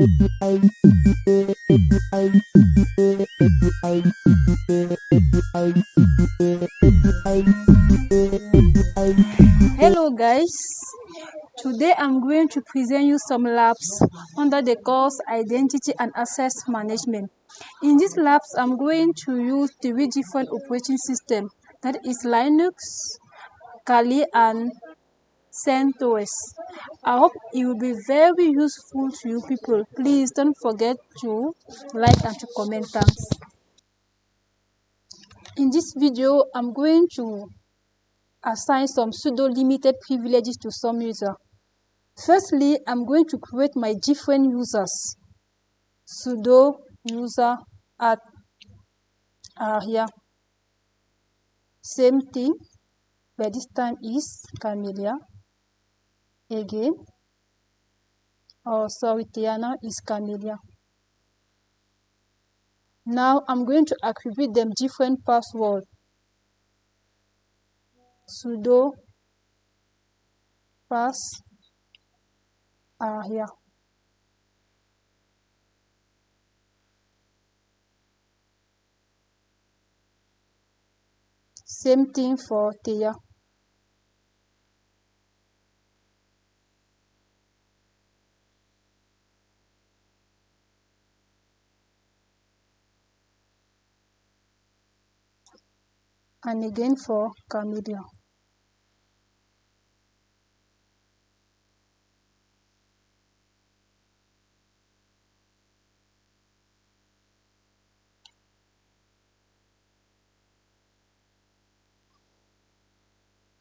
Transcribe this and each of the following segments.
Hello guys, today I'm going to present you some labs under the course Identity and Access Management. In this labs, I'm going to use three different operating systems, that is Linux, Kali and CentOS. I hope it will be very useful to you people. Please don't forget to like and to comment. Thanks. In this video, I'm going to assign some pseudo limited privileges to some user. Firstly, I'm going to create my different users. Sudo user at here. Same thing, but this time is Camellia. Again. Oh, sorry, Tiana is Camellia. Now I'm going to attribute them different password. Sudo pass here. Same thing for Tia. And again for Camellia.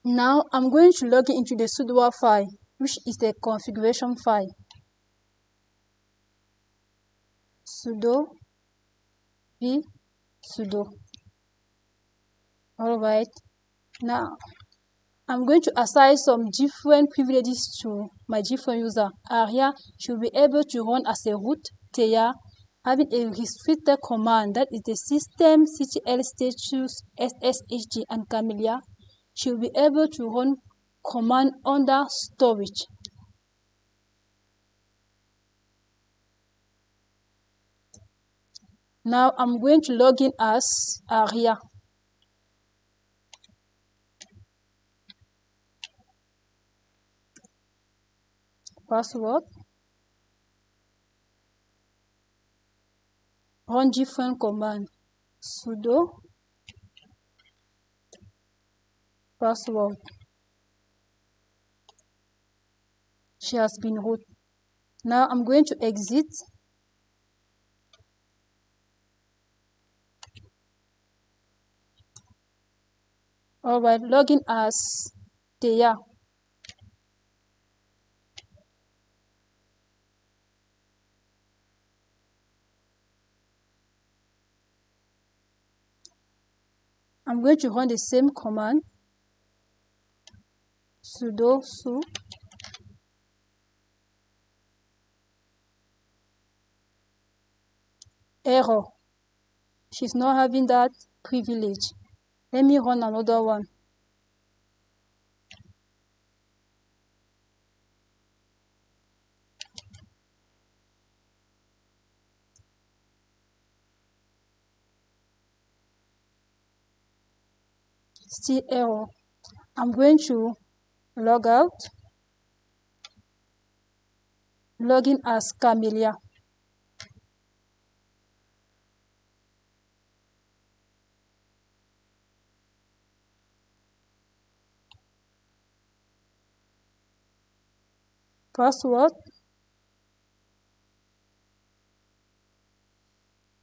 Now I'm going to log into the sudo file, which is the configuration file. Sudo v sudo. Alright, now I'm going to assign some different privileges to my different user. Aria should be able to run as a root. Tia having a restricted command, that is the system CTL status SSHD, and Camellia should be able to run command under storage. Now I'm going to log in as Aria. Password. Run different command. Sudo password. She has been root. Now I'm going to exit. Alright, login as Tia. I'm going to run the same command. Sudo su. Error. She's not having that privilege. Let me run another one. Still error. I'm going to log out. Login as Camellia. Password.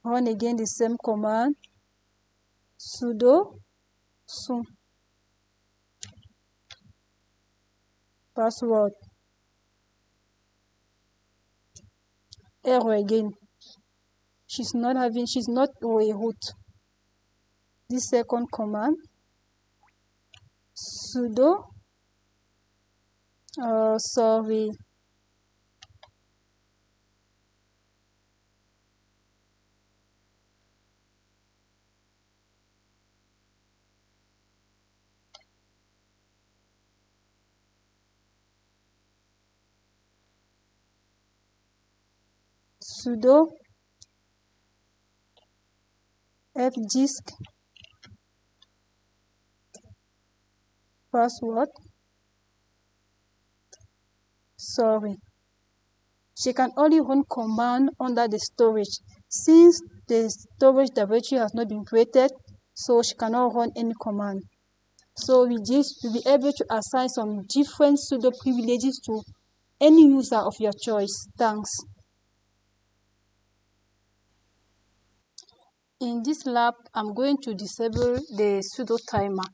Run again the same command. Sudo su. Password. Error again. She's not a root. This second command. Sudo. Sorry. sudo fdisk password. Sorry, she can only run command under the storage. Since the storage directory has not been created, so she cannot run any command. So with this, you'll be able to assign some different sudo privileges to any user of your choice. Thanks. In this lab, I'm going to disable the sudo timer.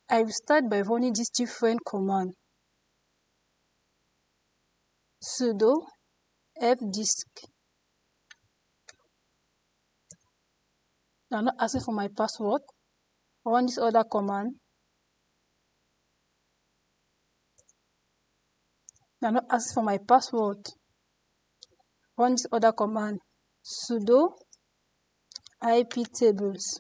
I will start by running this different command. Sudo fdisk. I'm not asking for my password. Run this other command. I'm not asking for my password. Run this other command. Sudo iptables.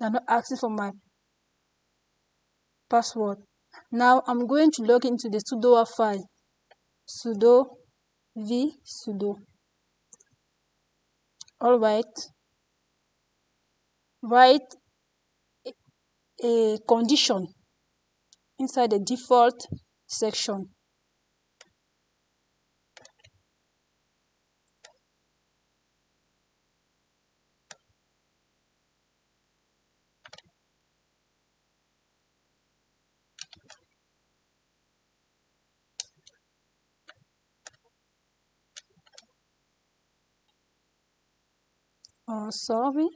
I'm not asking for my password. Now I'm going to log into the sudo file. Sudo v sudo. Alright. Write a condition inside the default section. Oh, sorry.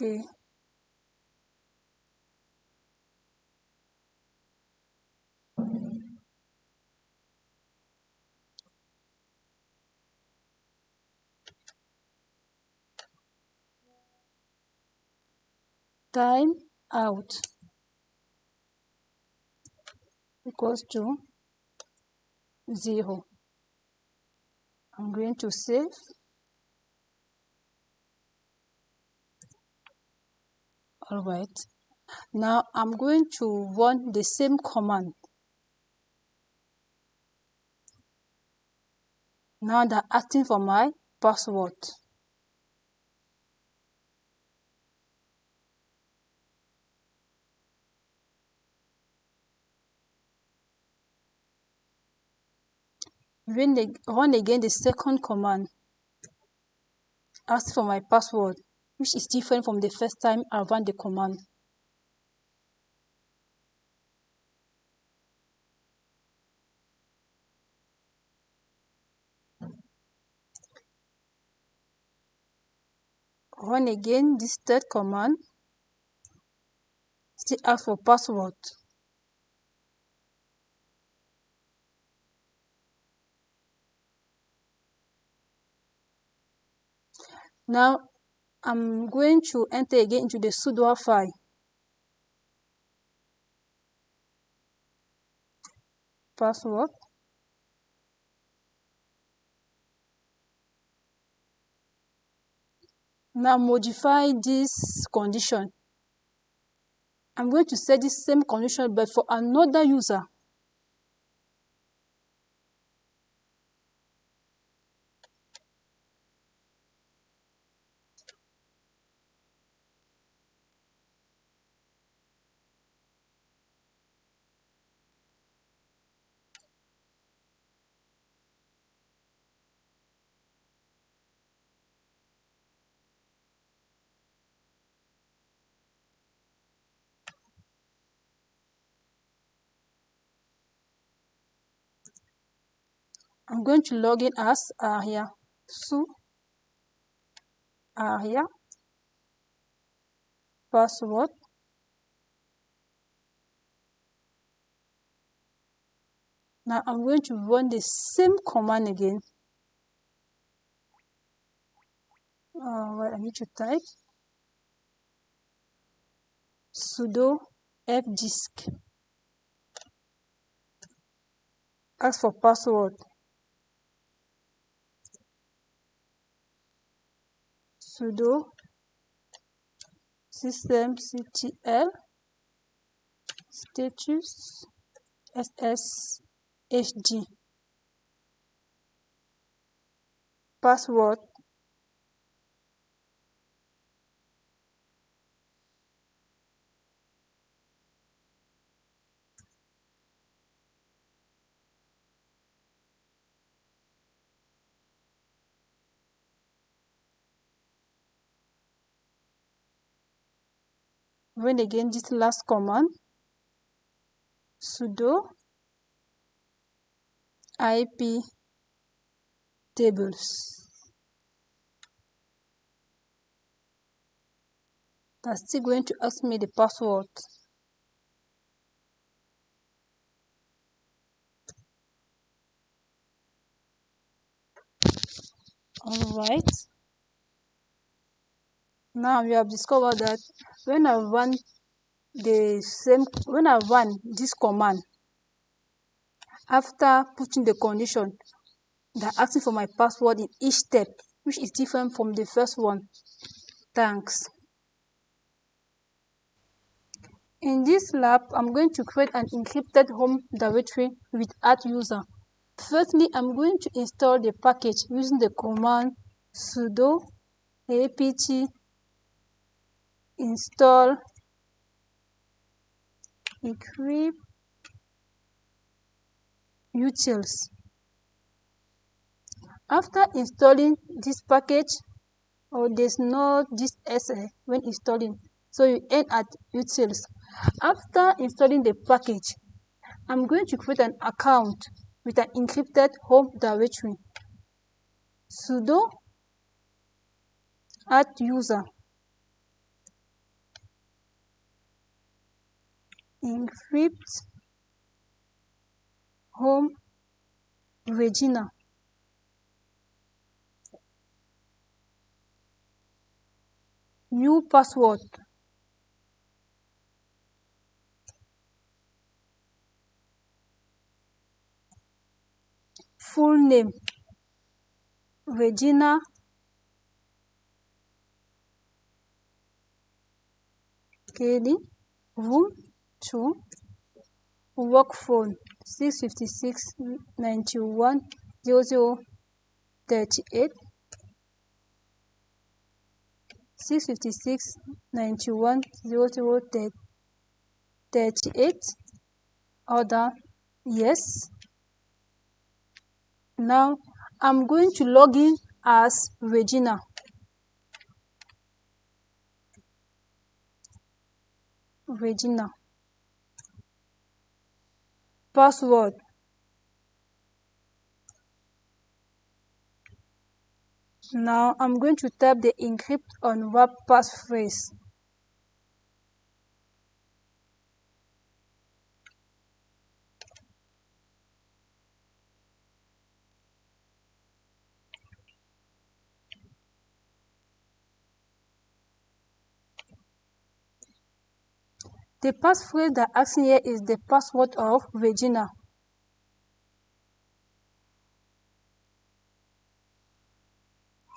Okay. Time out equals to 0. I'm going to save. Alright. Now I'm going to run the same command. Now they're asking for my password. When they run again the second command, ask for my password, which is different from the first time I ran the command. Run again this third command, still ask for password. Now I'm going to enter again into the sudo file. Password. Now modify this condition. I'm going to set this same condition but for another user. I'm going to log in as ARIA. So ARIA password. Now I'm going to run the same command again. Well, I need to type sudo fdisk. Ask for password. sudo systemctl status sshd password run again this last command sudo IP tables. That's still going to ask me the password. Alright. Now we have discovered that when I run this command, after putting the condition, they're asking for my password in each step, which is different from the first one. Thanks. In this lab, I'm going to create an encrypted home directory with @user. Firstly, I'm going to install the package using the command sudo apt install encrypt utils. After installing this package, there's no this SA when installing, so you end at utils. After installing the package, I'm going to create an account with an encrypted home directory. Sudo @user encrypt home Regina. New password. Full name Regina Kelly. Room 2. Work phone 656 91 0038. 656 91 0038. Order yes. Now I'm going to log in as Regina. Password. Now I'm going to type the encrypt on wrap passphrase. The passphrase that asking here is the password of Regina.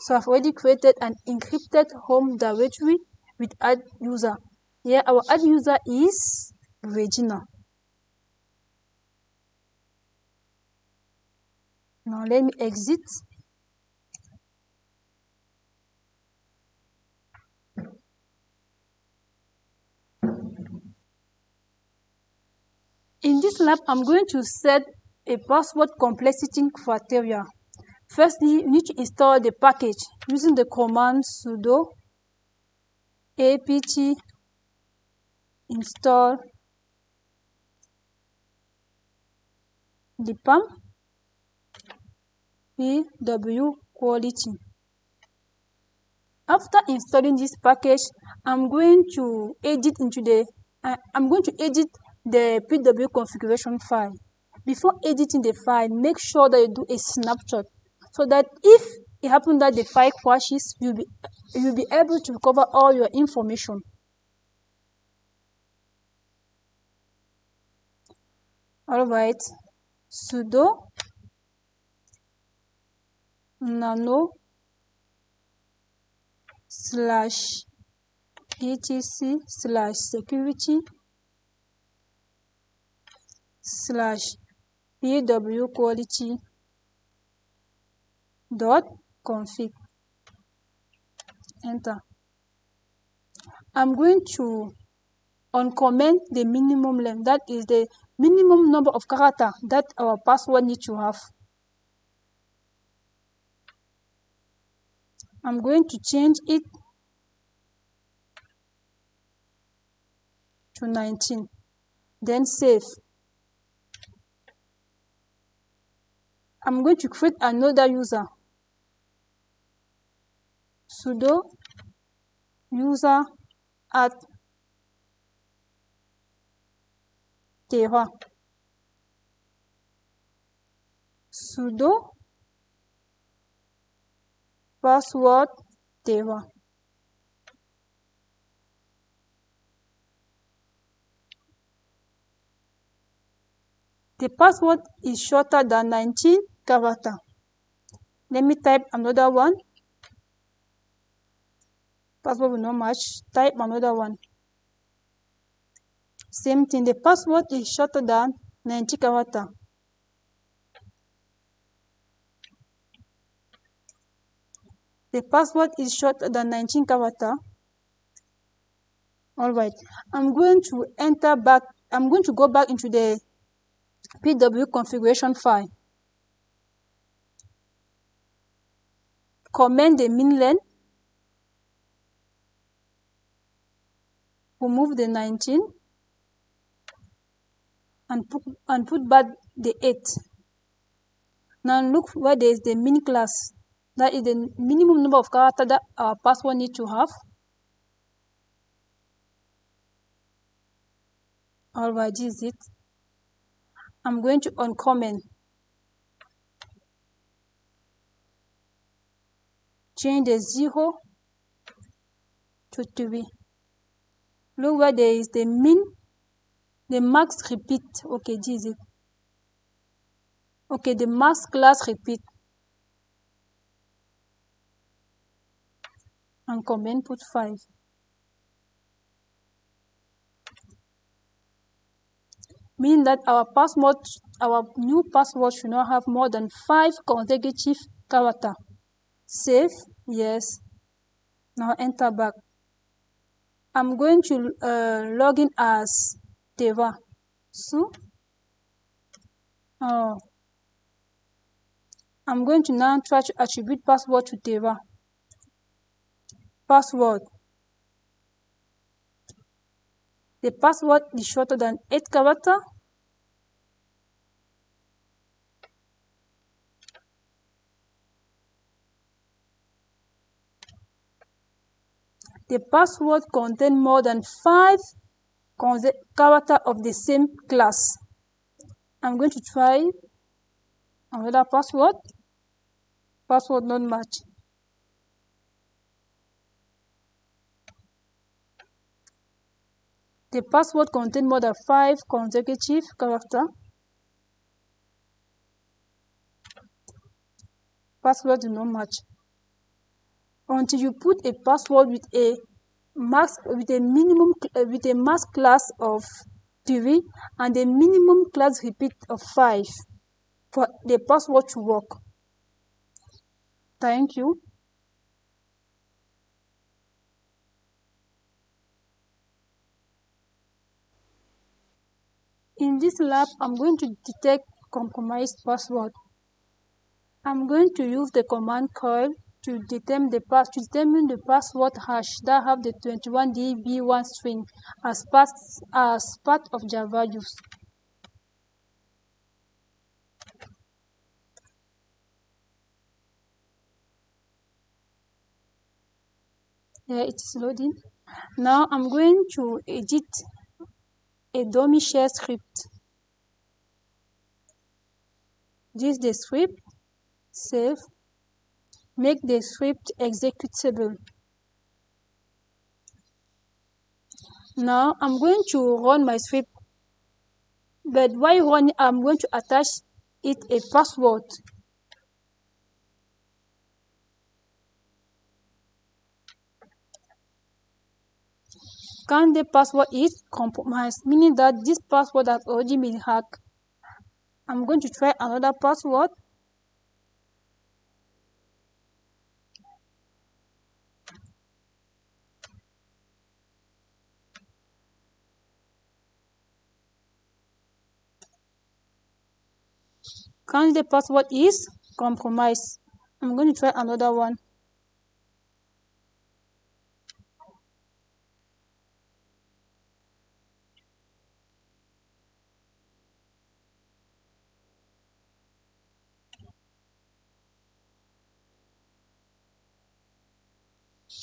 So I've already created an encrypted home directory with @user. Here our @user is Regina. Now let me exit. In this lab, I'm going to set a password complexity criteria. Firstly, you need to install the package using the command sudo apt install lipam pw quality. After installing this package, I'm going to edit the pw configuration file. Before editing the file, make sure that you do a snapshot so that if it happens that the file crashes, you'll be able to recover all your information. Alright, sudo nano etc/security/pwquality.config. Enter. I'm going to uncomment the minimum length, that is the minimum number of characters that our password needs to have. I'm going to change it to 19, then save. I'm going to create another user. Sudo user at Terra. Sudo password Terra. The password is shorter than 19 characters. Let me type another one. Password will not match. Type another one. Same thing. The password is shorter than 90 characters. The password is shorter than 19 characters. All right. I'm going to go back into the PW configuration file. Comment the min length. Remove the 19 and put back the 8. Now look where there is the min class. That is the minimum number of characters that our password needs to have. Alright, this is it. I'm going to uncomment. Change the 0 to 3. Look where there is the max repeat. Okay, this is it. Okay, the max class repeat. Uncomment, put 5. Meaning that our new password should not have more than 5 consecutive characters. Save, yes. Now enter back. I'm going to log in as Terra. So, I'm going to now try to attribute password to Terra. Password. The password is shorter than 8 characters. The password contains more than 5 characters of the same class. I'm going to try another password. Password not match. The password contains more than 5 consecutive characters. Password do not match. Until you put a password with a max class of 3 and a minimum class repeat of 5 for the password to work. Thank you. In this lab, I'm going to detect compromised password. I'm going to use the command coil to determine the password hash that have the 21db1 string as part of Java use. Yeah, it's loading. Now I'm going to edit a dummy shell script. This is the script. Save. Make the script executable. Now I'm going to run my script, but while running, I'm going to attach it a password. Candidate password is compromised, meaning that this password has already been hacked. I'm going to try another password. Candidate password is compromised. I'm going to try another one.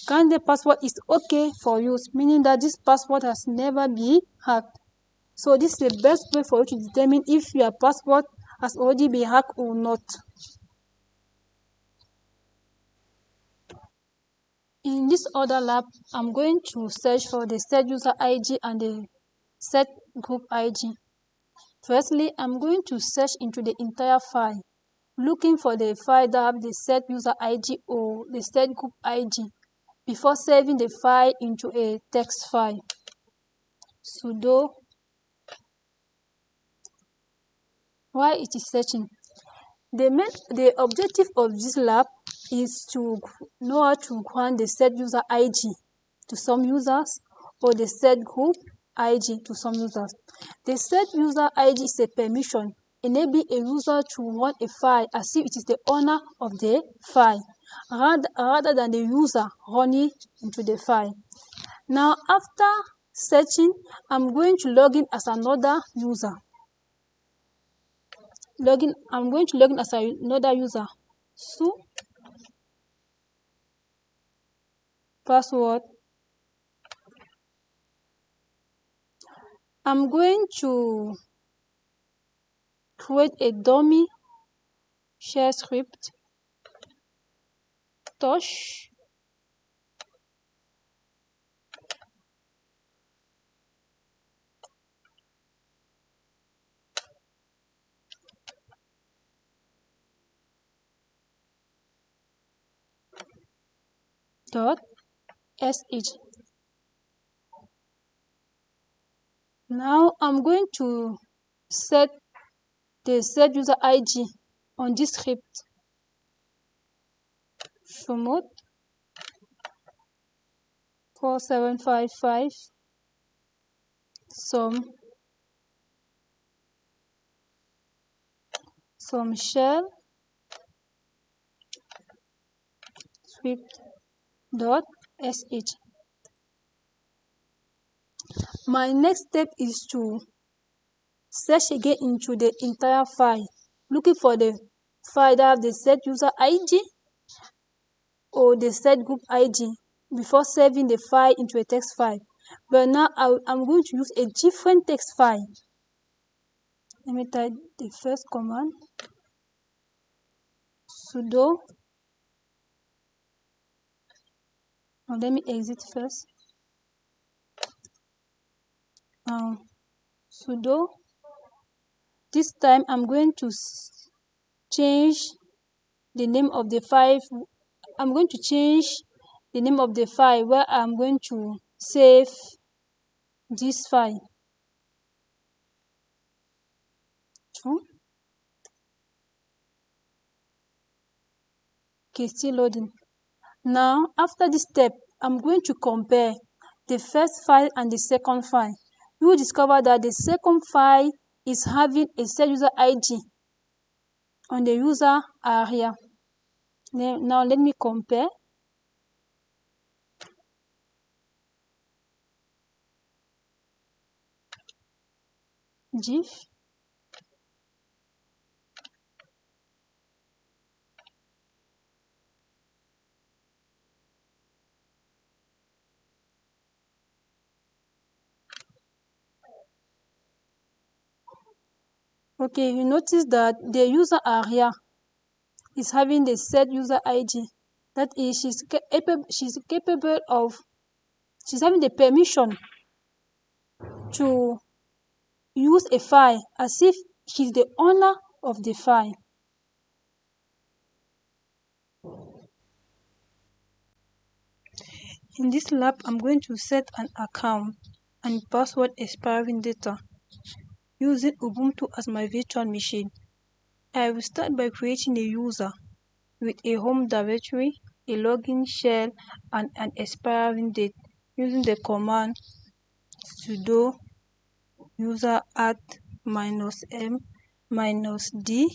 Candidate password is okay for use, meaning that this password has never been hacked. So this is the best way for you to determine if your password has already been hacked or not. In this other lab, I'm going to search for the set user ID and the set group ID. Firstly, I'm going to search into the entire file, looking for the file that have the set user ID or the set group ID before saving the file into a text file. Sudo. While it is searching, the objective of this lab is to know how to grant the set user ID to some users or the set group ID to some users. The set user ID is a permission enabling a user to run a file as if it is the owner of the file, rather than the user running into the file. Now, after searching, I'm going to log in as another user. I'm going to log in as another user. So, password. I'm going to create a dummy shell script. Touch. .sh. Now I'm going to set the set user ID on this script. Remote 4755 some shell script .sh. My next step is to search again into the entire file, looking for the file that have the set user ID or the set group ID before saving the file into a text file. But now I'm going to use a different text file. Let me type the first command, sudo. Now let me exit first. Sudo. This time I'm going to change the name of the file. I'm going to change the name of the file where I'm going to save this file. Okay, still loading. Now, after this step, I'm going to compare the first file and the second file. You will discover that the second file is having a set user ID on the user area. Now, let me compare. GIF. Okay, you notice that the user area is having the set user ID. That is, she's having the permission to use a file as if she's the owner of the file. In this lab, I'm going to set an account and password expiring data using Ubuntu as my virtual machine. I will start by creating a user with a home directory, a login shell, and an expiring date using the command sudo user add -m -d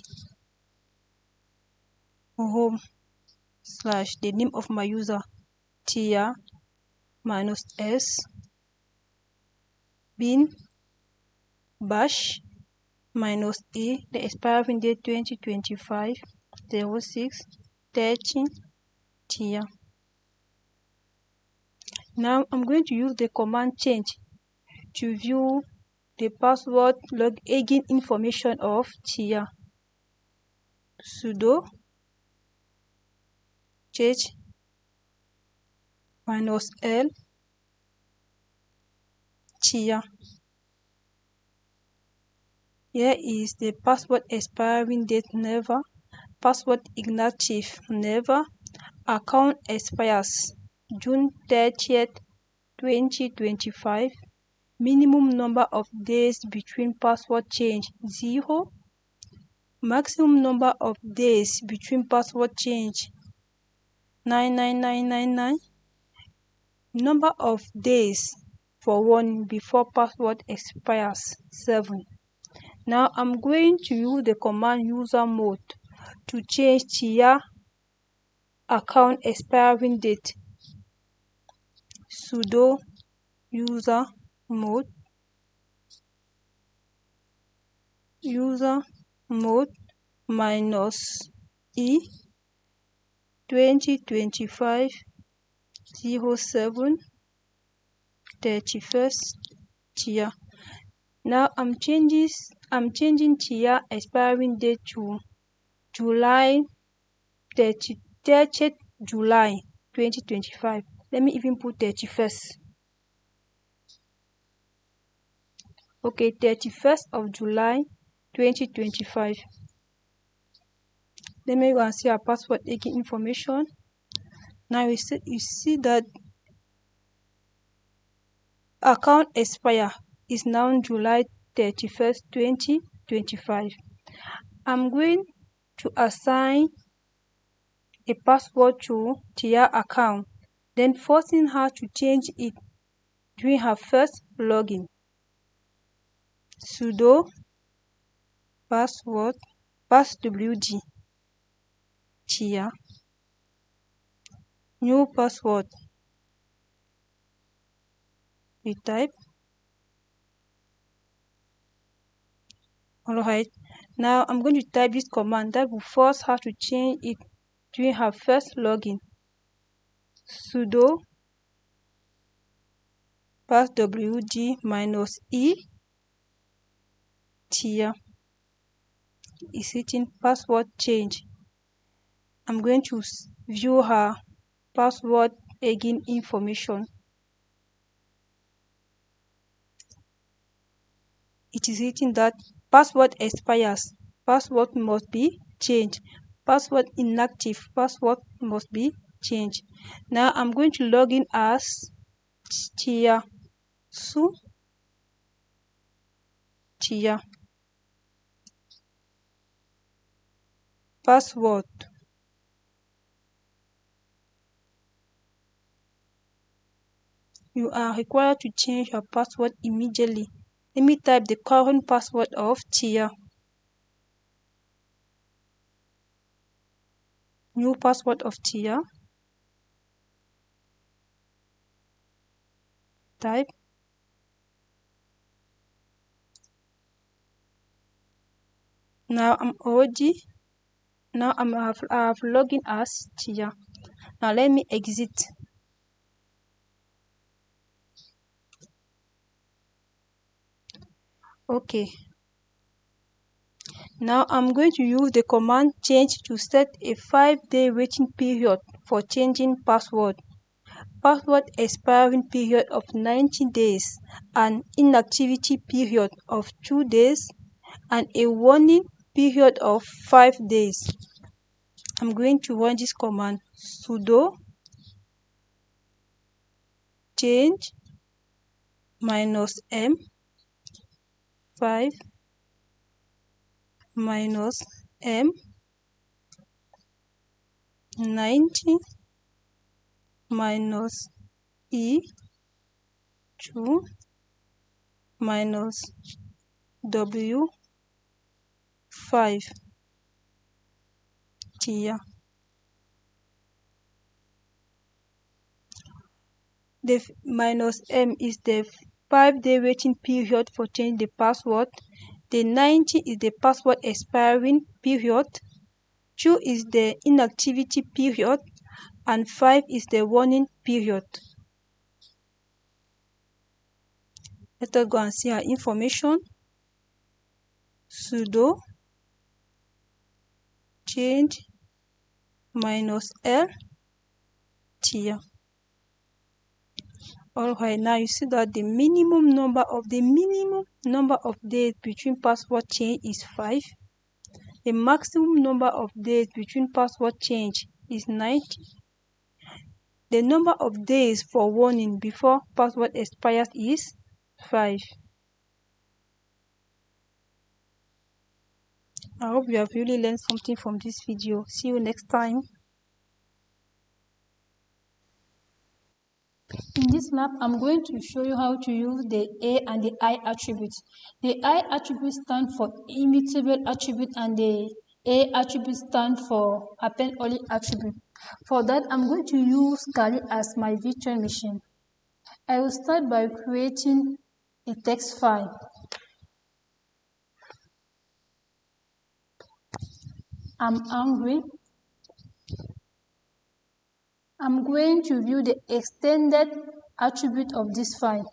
home / the name of my user tia -s bin bash -a, the expiring date 2025 06 13 tia. Now I'm going to use the command change to view the password login information of tia. Sudo change -l tia. Here is the password expiring date never, password inactive never, account expires June 30th 2025, minimum number of days between password change 0, maximum number of days between password change 99999, number of days for warning before password expires 7. Now I'm going to use the command user mode to change tia account expiring date. Sudo user mode -e 2025 07 31st tia. Now I'm changing tia expiring date to July 30th July 2025. Let me even put 31st. Okay, 31st of July 2025. Let me go and see our password again information. Now you see that account expire is now July 31st 2025. I'm going to assign a password to tia account, then forcing her to change it during her first login. Sudo passwd tia, new password. We type. Alright, now I'm going to type this command that will force her to change it during her first login. Sudo passwd -e tia is hitting password change. I'm going to view her password again information. It is hitting that password expires, password must be changed, password inactive, password must be changed. Now I'm going to log in as tia password. You are required to change your password immediately. Let me type the current password of tia. New password of tia. Type. Now I have logged in as tia. Now let me exit. Okay. Now I'm going to use the command change to set a 5-day waiting period for changing password. Password expiring period of 90 days, an inactivity period of 2 days, and a warning period of 5 days. I'm going to run this command sudo change -m 5 -m 90 -e 2 -w 5 here. The -m is the 5-day waiting period for change the password. The 90 is the password expiring period. 2 is the inactivity period, and 5 is the warning period. Let us go and see our information. Sudo change -l here. Alright, now you see that the minimum number of days between password change is 5. The maximum number of days between password change is 90. The number of days for warning before password expires is 5. I hope you have really learned something from this video. See you next time. In this lab, I'm going to show you how to use the A and the I attributes. The I attribute stands for immutable attribute, and the A attribute stands for append only attribute. For that, I'm going to use Kali as my virtual machine. I will start by creating a text file. I'm angry. I'm going to view the extended attribute of this file.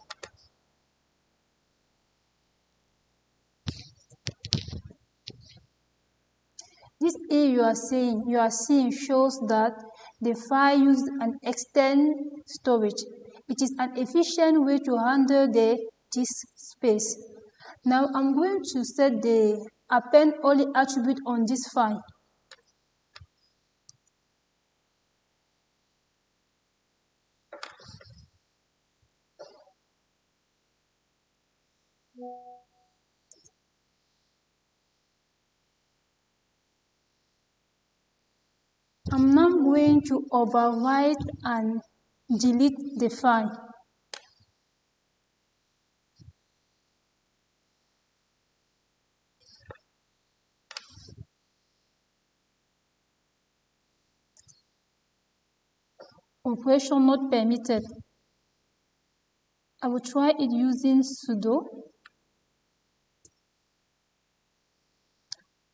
This A you are seeing shows that the file used an extend storage. It is an efficient way to handle the disk space. Now I'm going to set the append only attribute on this file. I'm now going to overwrite and delete the file. Operation not permitted. I will try it using sudo.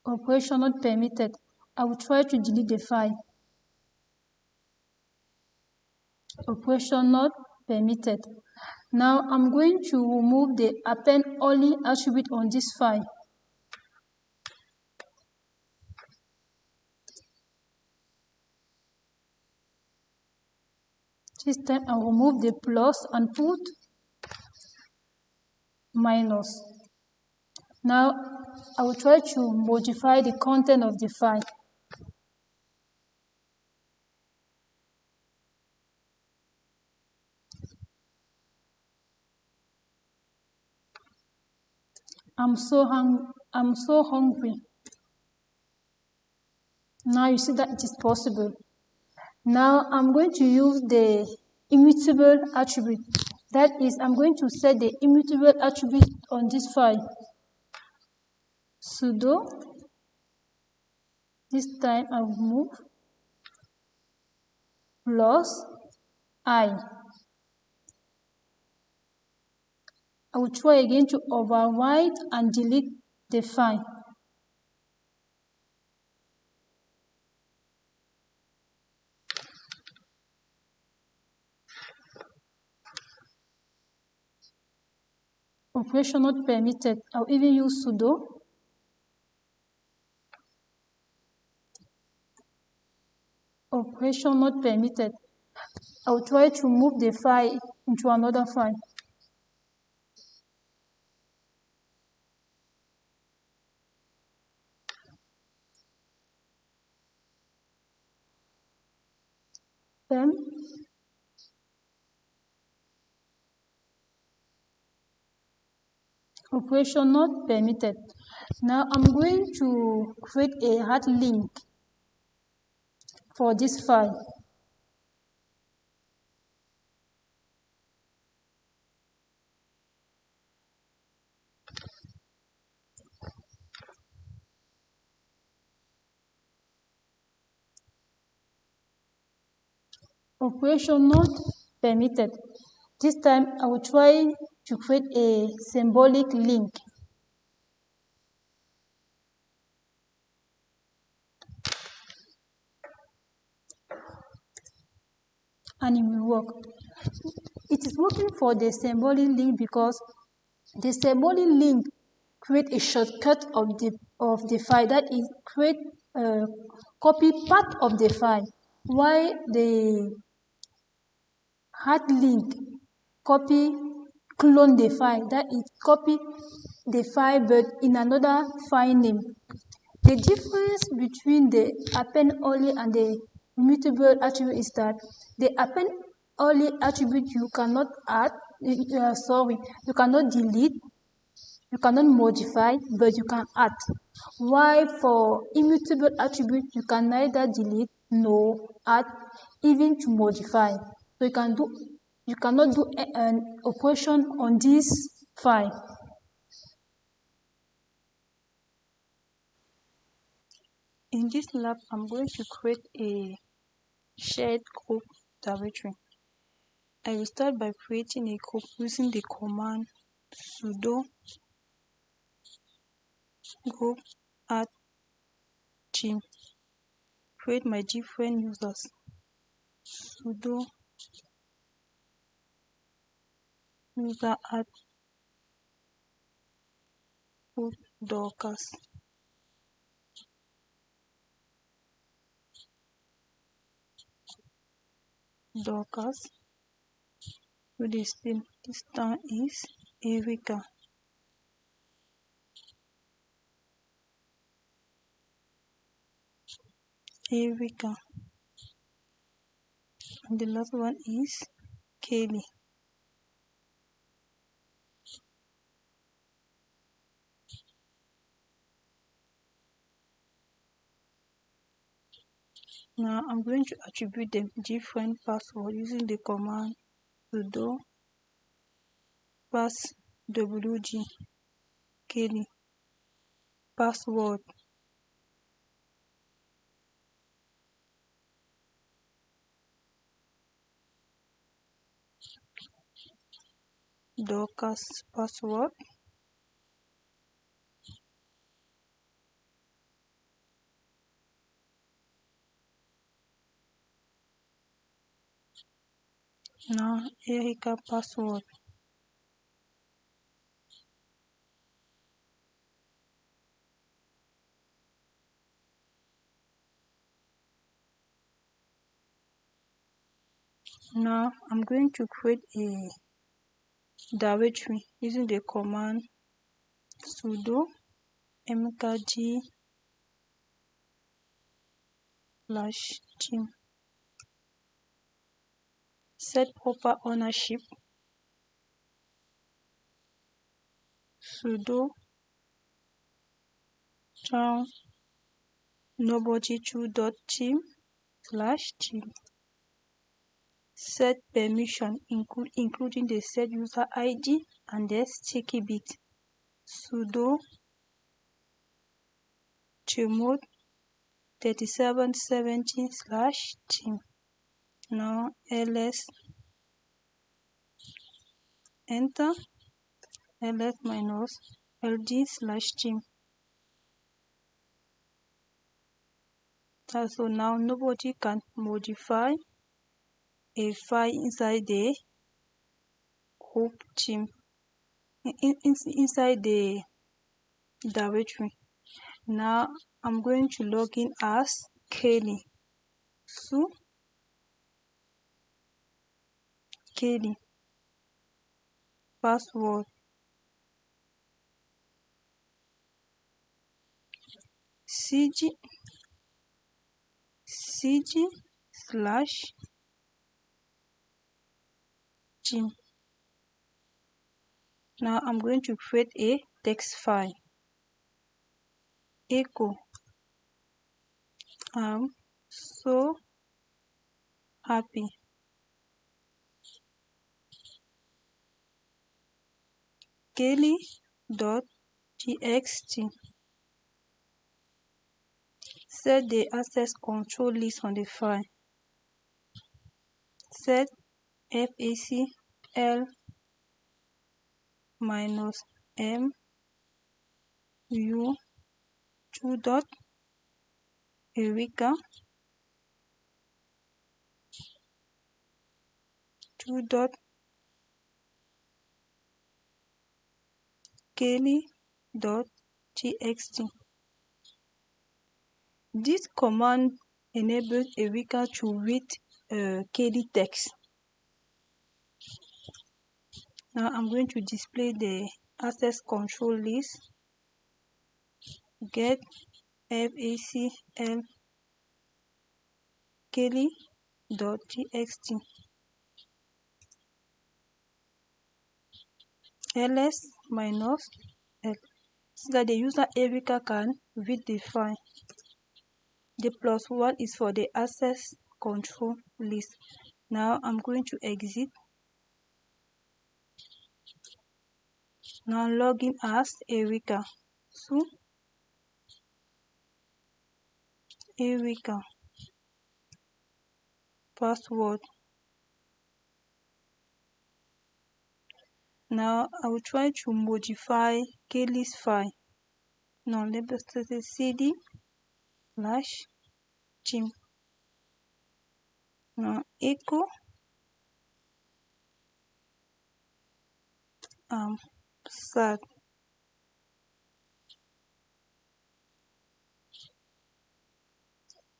Operation not permitted. I will try to delete the file. Operation not permitted. Now I'm going to remove the append only attribute on this file. This time I'll remove the plus and put minus. Now I will try to modify the content of the file. I'm so hungry. Now you see that it is possible. Now I'm going to use the immutable attribute. That is, I'm going to set the immutable attribute on this file. Sudo. This time I will move plus I. I will try again to overwrite and delete the file. Operation not permitted. I'll even use sudo. Operation not permitted. I will try to move the file into another file. Then Operation not permitted. Now I'm going to create a hard link for this file. Operation not permitted. This time I will try to create a symbolic link. And it will work. It is working for the symbolic link because the symbolic link create a shortcut of the file, that is create copy part of the file, while the hard link clone the file, that is copy the file but in another file name. The difference between the append only and the immutable attribute is that the append only attribute you cannot add, you cannot delete, you cannot modify, but you can add. While for immutable attribute, you can neither delete nor add, even to modify. So you cannot do an operation on this file. In this lab, I'm going to create a shared group directory. I will start by creating a group using the command sudo group add team. Create my different users. Sudo user add group Dorcas. With this thing, this time is Erika. And the last one is Kelly. Now I'm going to attribute them different password using the command sudo passwg Kelly password Dorcas password. Now Erika password. Now I'm going to create a directory using the command sudo mkg/team. Set proper ownership. Sudo town nobody2.team/team. Set permission including the set user ID and the sticky bit. Sudo chmod 3770/team. Now ls enter ls-ld/team. So now nobody can modify a file inside the group team, inside the directory. Now I'm going to log in as Kelly. So Kelly password cg/team. Now I'm going to create a text file. Echo, I'm so happy. Kelly.txt. Set the access control list on the file. Set FACL -m u 2.eureka 2.kelly.txt. This command enables Eureka to read Kelly text. Now I'm going to display the access control list. Get FACL Kelly.txt ls-l so that the user Eureka can read the file. The +1 is for the access control list. Now I'm going to exit. Now log in as Eureka. So Eureka password. Now I will try to modify Kelly's file. Now let's say cd/chim. Now echo sad.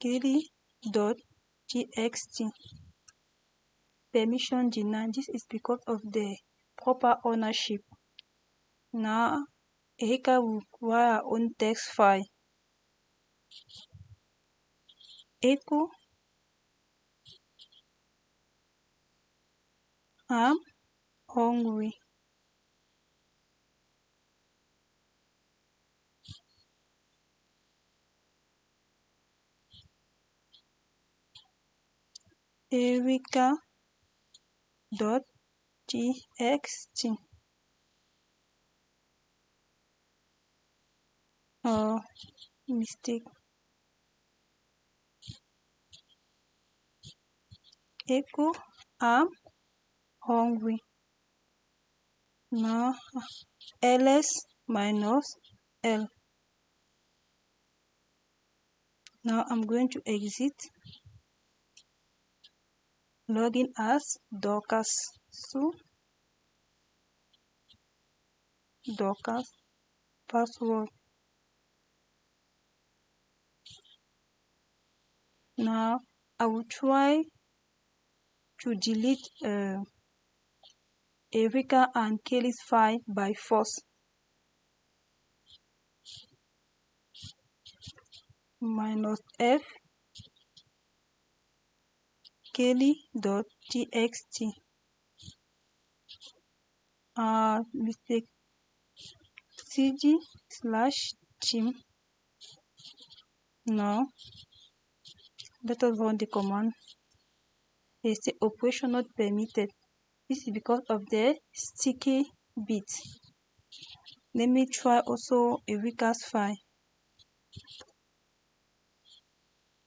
Kelly.txt. Permission denied. This is because of the proper ownership. Now Eureka will require our own text file. Echo I'm hungry. Eureka.txt. Oh, mistake. Echo I'm hungry. Now ls-l. Now I'm going to exit. Login as Dorcas. So Dorcas password. Now I will try to delete Eureka and Kelly's file by force. -f Kelly.txt. Mistake. cd/chim. Now let us run the command. They say operation not permitted. This is because of the sticky bit. Let me try also Eureka's file.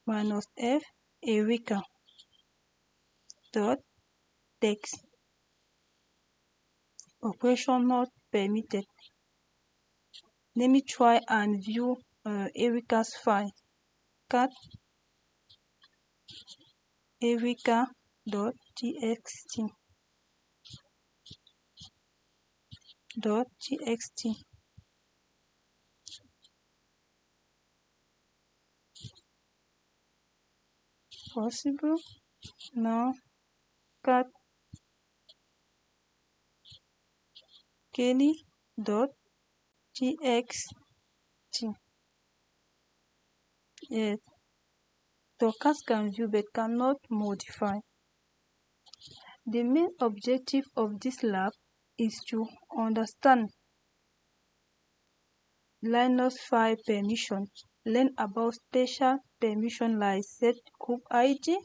-f Eureka dot text. Operation not permitted. Let me try and view Eureka's file. Cat Eureka.txt. Possible. Now cat Kelly.txt. Yes. Dorcas can view but cannot modify. The main objective of this lab is to understand Linux file permission, learn about special permission like set group ID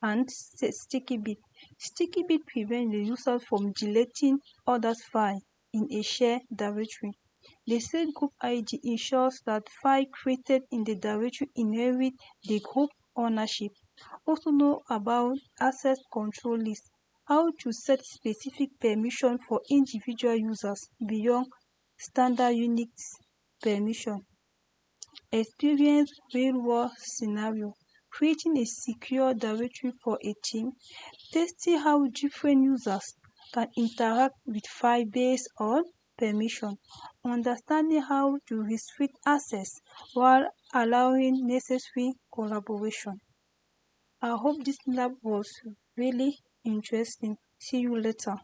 and sticky bit. Sticky bit prevents the user from deleting others' files in a shared directory. The set group ID ensures that files created in the directory inherit the group ownership. Also know about access control list, how to set specific permission for individual users beyond standard Unix permission. Experience real-world scenario, creating a secure directory for a team, testing how different users can interact with files based on permission, understanding how to restrict access while allowing necessary collaboration. I hope this lab was really interesting. See you later.